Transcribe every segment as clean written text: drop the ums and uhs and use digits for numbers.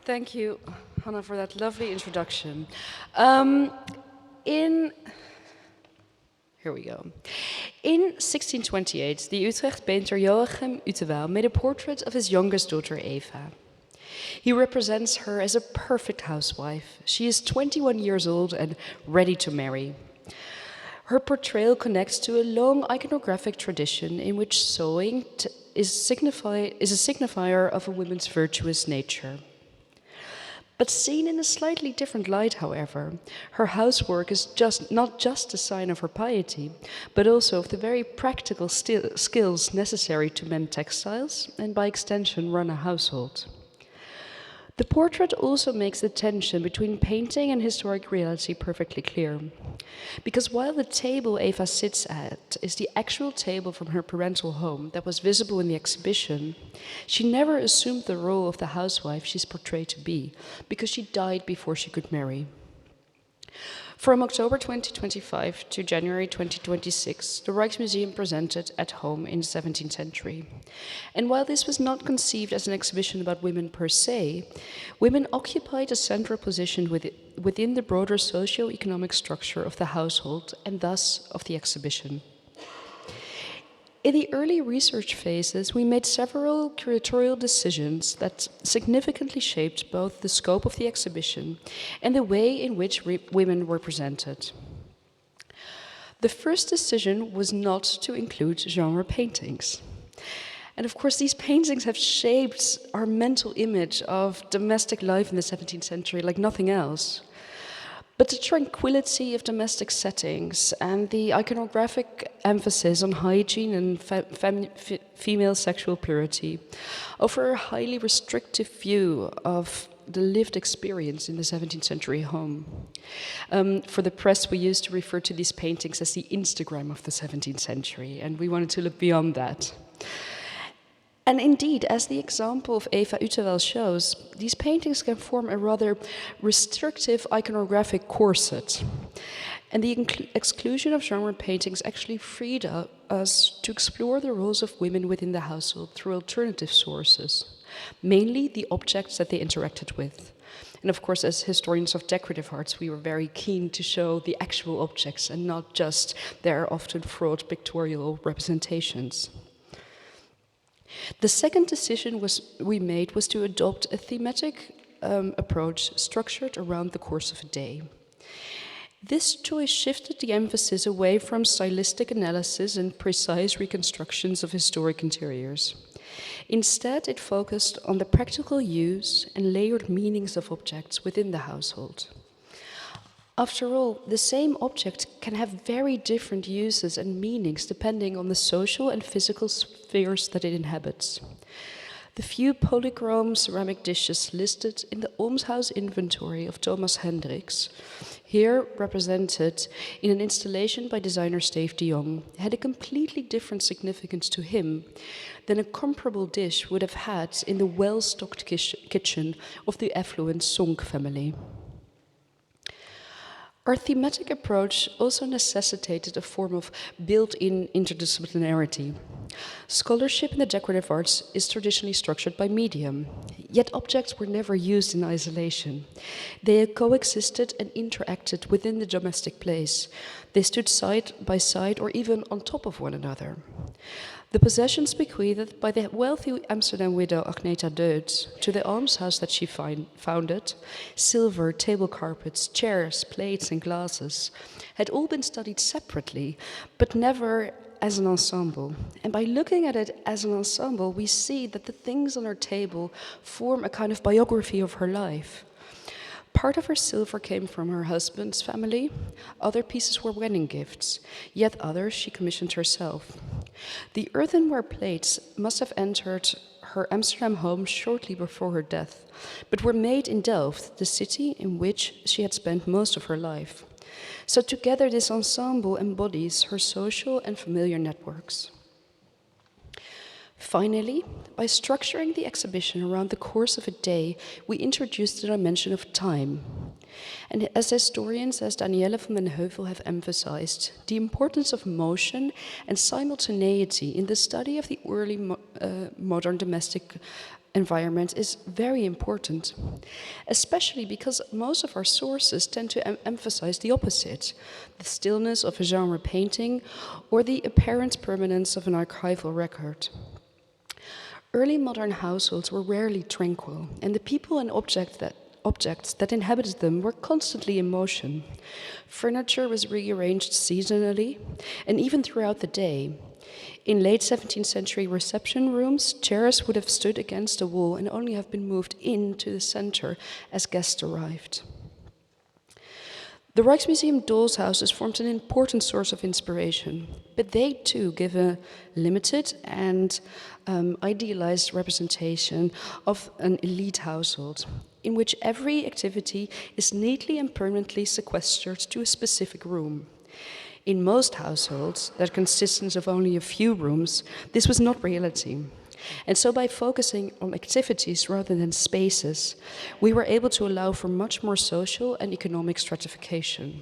Thank you, Hannah, for that lovely introduction. Here we go. In 1628, the Utrecht painter Joachim Utewaal made a portrait of his youngest daughter, Eva. He represents her as a perfect housewife. She is 21 years old and ready to marry. Her portrayal connects to a long iconographic tradition in which sewing is a signifier of a woman's virtuous nature. But seen in a slightly different light, however, her housework is not just a sign of her piety, but also of the very practical skills necessary to mend textiles and, by extension, run a household. The portrait also makes the tension between painting and historic reality perfectly clear. Because while the table Eva sits at is the actual table from her parental home that was visible in the exhibition, she never assumed the role of the housewife she's portrayed to be, because she died before she could marry. From October 2025 to January 2026, the Rijksmuseum presented At Home in the 17th Century. And while this was not conceived as an exhibition about women per se, women occupied a central position within the broader socio-economic structure of the household and thus of the exhibition. In the early research phases, we made several curatorial decisions that significantly shaped both the scope of the exhibition and the way in which women were presented. The first decision was not to include genre paintings. And of course, these paintings have shaped our mental image of domestic life in the 17th century like nothing else. But the tranquility of domestic settings and the iconographic emphasis on hygiene and female sexual purity offer a highly restrictive view of the lived experience in the 17th century home. For the press, we used to refer to these paintings as the Instagram of the 17th century, and we wanted to look beyond that. And indeed, as the example of Eva Utewaal shows, these paintings can form a rather restrictive iconographic corset. And the exclusion of genre paintings actually freed us to explore the roles of women within the household through alternative sources, mainly the objects that they interacted with. And of course, as historians of decorative arts, we were very keen to show the actual objects and not just their often fraught pictorial representations. The second decision we made was to adopt a thematic approach structured around the course of a day. This choice shifted the emphasis away from stylistic analysis and precise reconstructions of historic interiors. Instead, it focused on the practical use and layered meanings of objects within the household. After all, the same object can have very different uses and meanings depending on the social and physical spheres that it inhabits. The few polychrome ceramic dishes listed in the Almshouse inventory of Thomas Hendricks, here represented in an installation by designer Steve de Jong, had a completely different significance to him than a comparable dish would have had in the well-stocked kitchen of the affluent Sonck family. Our thematic approach also necessitated a form of built-in interdisciplinarity. Scholarship in the decorative arts is traditionally structured by medium, yet objects were never used in isolation. They coexisted and interacted within the domestic place. They stood side by side or even on top of one another. The possessions bequeathed by the wealthy Amsterdam widow Agneta Deutz to the almshouse that she founded, silver, table carpets, chairs, plates and glasses, had all been studied separately, but never as an ensemble. And by looking at it as an ensemble, we see that the things on her table form a kind of biography of her life. Part of her silver came from her husband's family, other pieces were wedding gifts, yet others she commissioned herself. The earthenware plates must have entered her Amsterdam home shortly before her death, but were made in Delft, the city in which she had spent most of her life. So together this ensemble embodies her social and familiar networks. Finally, by structuring the exhibition around the course of a day, we introduced the dimension of time. And as historians as Danielle van den Heuvel have emphasized, the importance of motion and simultaneity in the study of the early modern domestic environment is very important, especially because most of our sources tend to emphasize the opposite, the stillness of a genre painting or the apparent permanence of an archival record. Early modern households were rarely tranquil, and the people and objects that inhabited them were constantly in motion. Furniture was rearranged seasonally and even throughout the day. In late 17th century reception rooms, chairs would have stood against a wall and only have been moved into the center as guests arrived. The Rijksmuseum dolls houses formed an important source of inspiration, but they too give a limited and idealized representation of an elite household, in which every activity is neatly and permanently sequestered to a specific room. In most households that consisted of only a few rooms, this was not reality. And so by focusing on activities rather than spaces, we were able to allow for much more social and economic stratification.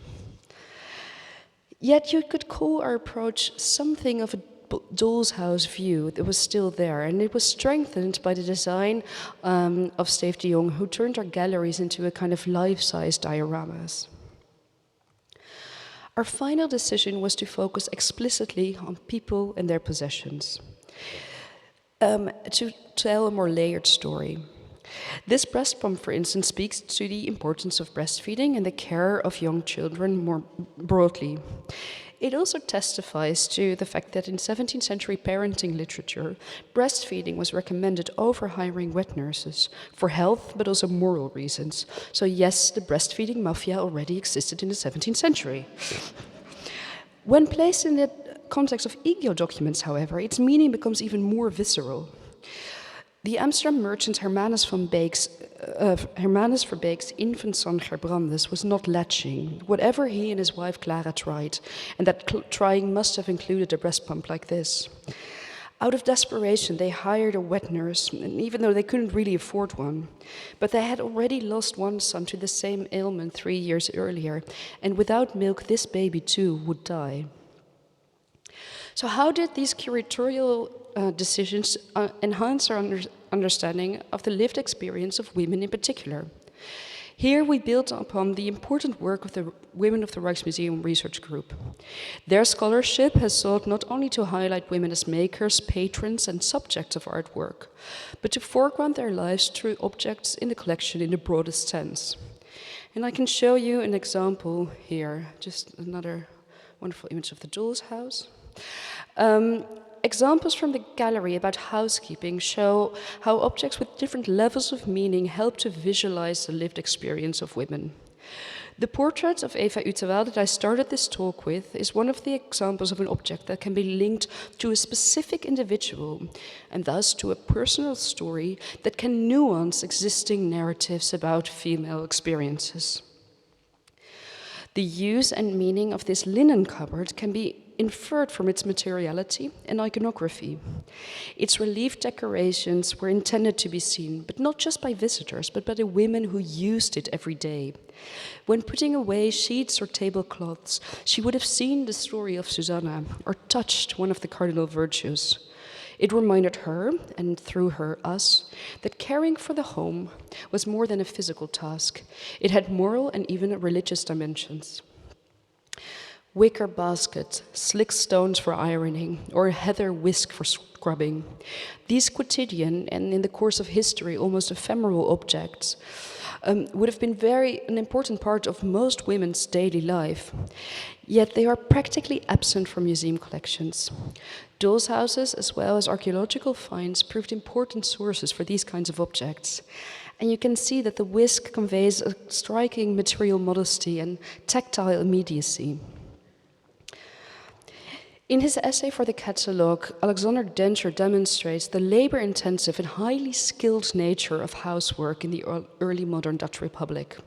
Yet you could call our approach something of a doll's house view that was still there, and it was strengthened by the design of Steve de Jong, who turned our galleries into a kind of life-size dioramas. Our final decision was to focus explicitly on people and their possessions, to tell a more layered story. This breast pump, for instance, speaks to the importance of breastfeeding and the care of young children more broadly. It also testifies to the fact that in 17th century parenting literature, breastfeeding was recommended over hiring wet nurses for health, but also moral reasons. So yes, the breastfeeding mafia already existed in the 17th century. When placed in the context of EGO documents, however, its meaning becomes even more visceral. The Amsterdam merchant Hermanus Verbeek's infant son Gerbrandes was not latching, whatever he and his wife Clara tried, and that trying must have included a breast pump like this. Out of desperation, they hired a wet nurse, and even though they couldn't really afford one. But they had already lost one son to the same ailment 3 years earlier, and without milk, this baby too would die. So how did these curatorial decisions enhance our understanding of the lived experience of women in particular? Here we built upon the important work of the women of the Rijksmuseum Research Group. Their scholarship has sought not only to highlight women as makers, patrons, and subjects of artwork, but to foreground their lives through objects in the collection in the broadest sense. And I can show you an example here, just another wonderful image of the doll's house. Examples from the gallery about housekeeping show how objects with different levels of meaning help to visualize the lived experience of women. The portrait of Eva Uterwaal that I started this talk with is one of the examples of an object that can be linked to a specific individual, and thus to a personal story that can nuance existing narratives about female experiences. The use and meaning of this linen cupboard can be inferred from its materiality and iconography. Its relief decorations were intended to be seen, but not just by visitors, but by the women who used it every day. When putting away sheets or tablecloths, she would have seen the story of Susanna or touched one of the cardinal virtues. It reminded her, and through her us, that caring for the home was more than a physical task. It had moral and even religious dimensions. Wicker basket, slick stones for ironing, or a heather whisk for scrubbing. These quotidian and in the course of history almost ephemeral objects would have been an important part of most women's daily life. Yet they are practically absent from museum collections. Dolls' houses, as well as archaeological finds, proved important sources for these kinds of objects. And you can see that the whisk conveys a striking material modesty and tactile immediacy. In his essay for the catalogue, Alexander Denscher demonstrates the labor-intensive and highly skilled nature of housework in the early modern Dutch Republic.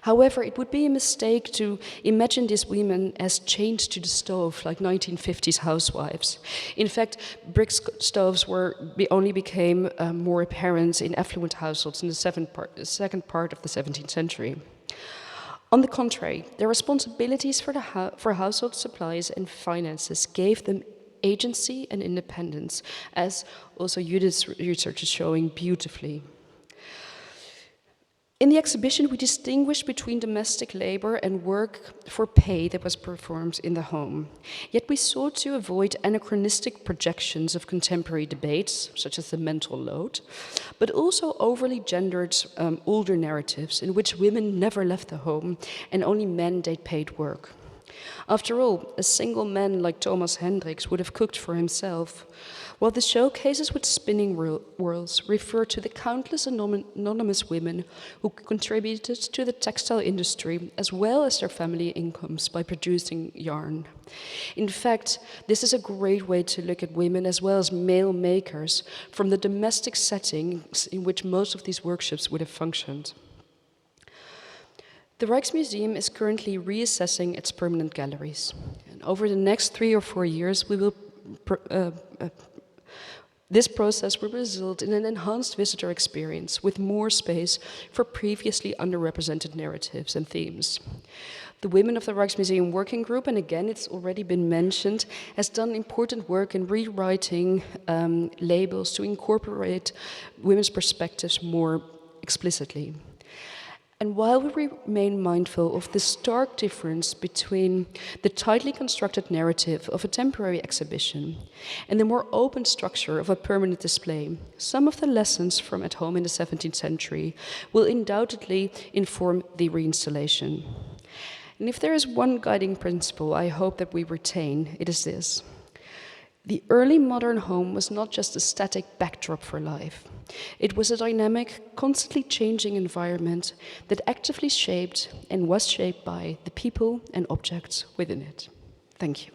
However, it would be a mistake to imagine these women as chained to the stove like 1950s housewives. In fact, brick stoves only became more apparent in affluent households in the second part of the 17th century. On the contrary, their responsibilities for household supplies and finances gave them agency and independence, as also Judith's research is showing beautifully. In the exhibition, we distinguish between domestic labor and work for pay that was performed in the home. Yet we sought to avoid anachronistic projections of contemporary debates, such as the mental load, but also overly gendered older narratives in which women never left the home and only men did paid work. After all, a single man like Thomas Hendricks would have cooked for himself, while the showcases with spinning wheels refer to the countless anonymous women who contributed to the textile industry as well as their family incomes by producing yarn. In fact, this is a great way to look at women as well as male makers from the domestic settings in which most of these workshops would have functioned. The Rijksmuseum is currently reassessing its permanent galleries. And over the next 3 or 4 years, this process will result in an enhanced visitor experience with more space for previously underrepresented narratives and themes. The Women of the Rijksmuseum Working Group, and again, it's already been mentioned, has done important work in rewriting labels to incorporate women's perspectives more explicitly. And while we remain mindful of the stark difference between the tightly constructed narrative of a temporary exhibition and the more open structure of a permanent display, some of the lessons from At Home in the 17th century will undoubtedly inform the reinstallation. And if there is one guiding principle I hope that we retain, it is this. The early modern home was not just a static backdrop for life. It was a dynamic, constantly changing environment that actively shaped and was shaped by the people and objects within it. Thank you.